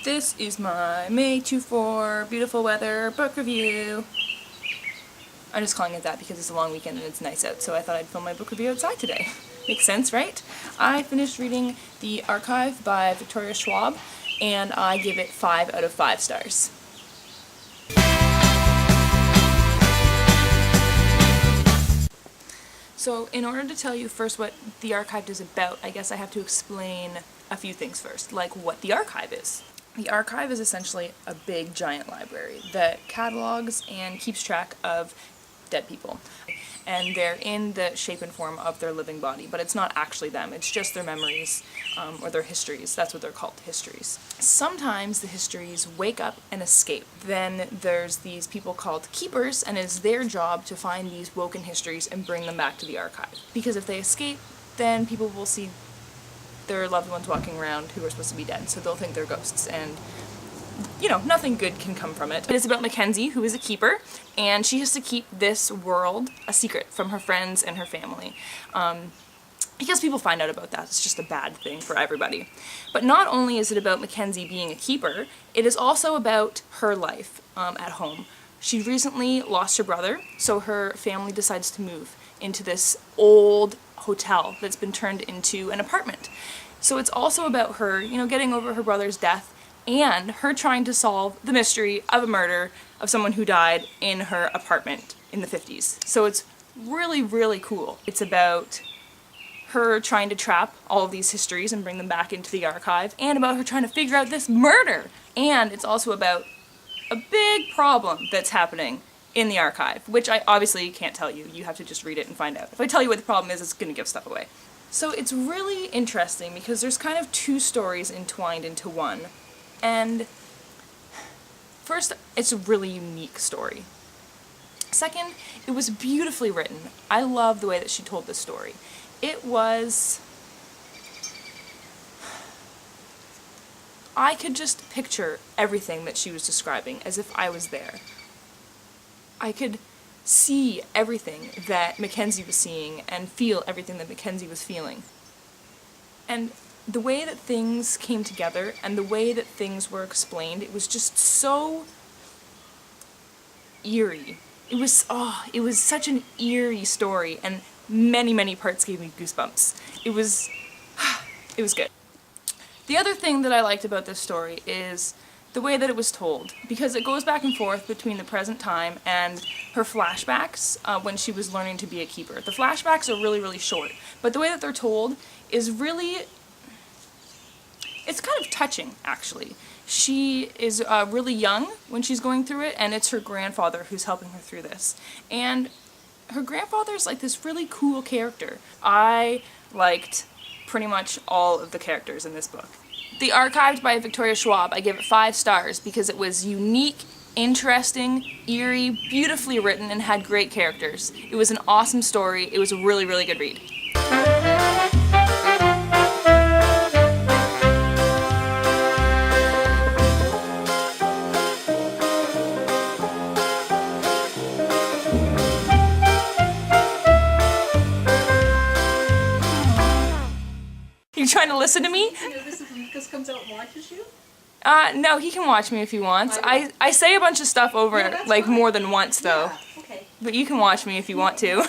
This is my May 24 beautiful weather book review. I'm just calling it that because it's a long weekend and it's nice out, so I thought I'd film my book review outside today. Makes sense, right? I finished reading The Archive by Victoria Schwab, and I give it 5 out of 5 stars. So in order to tell you first what The Archive is about, I guess I have to explain a few things first, like what The Archive is. The Archive is essentially a big giant library that catalogs and keeps track of dead people. And they're in the shape and form of their living body, but it's not actually them, it's just their memories, or their histories. That's what they're called, histories. Sometimes the histories wake up and escape. Then there's these people called keepers, and it's their job to find these woken histories and bring them back to the archive. Because if they escape, then people will see their loved ones walking around who are supposed to be dead, so they'll think they're ghosts, and you know, nothing good can come from it. It is about Mackenzie, who is a keeper, and she has to keep this world a secret from her friends and her family. Because people find out about that, it's just a bad thing for everybody. But not only is it about Mackenzie being a keeper, it is also about her life at home. She recently lost her brother, so her family decides to move into this old hotel that's been turned into an apartment. So it's also about her, you know, getting over her brother's death and her trying to solve the mystery of a murder of someone who died in her apartment in the 50s. So it's really, really cool. It's about her trying to trap all of these histories and bring them back into the archive, and about her trying to figure out this murder. And it's also about a big problem that's happening in the archive, which I obviously can't tell you. You have to just read it and find out. If I tell you what the problem is, it's going to give stuff away. So it's really interesting because there's kind of two stories entwined into one. And first, it's a really unique story. Second, it was beautifully written. I love the way that she told this story. It was... I could just picture everything that she was describing as if I was there. I could see everything that Mackenzie was seeing and feel everything that Mackenzie was feeling. And the way that things came together and the way that things were explained, it was just so eerie. It was such an eerie story, and many parts gave me goosebumps. It was good. The other thing that I liked about this story is the way that it was told, because it goes back and forth between the present time and her flashbacks when she was learning to be a keeper. The flashbacks are really short, but the way that they're told is really... it's kind of touching, actually. She is really young when she's going through it, and it's her grandfather who's helping her through this. And her grandfather's like this really cool character. I liked pretty much all of the characters in this book. The Archived by Victoria Schwab, I give it 5 stars because it was unique, interesting, eerie, beautifully written, and had great characters. It was an awesome story. It was a really good read. You trying to listen to me? This comes out and watches you? No, he can watch me if he wants. I say a bunch of stuff over, like, fine. more than once, though. Yeah, okay. But you can watch me if you want to.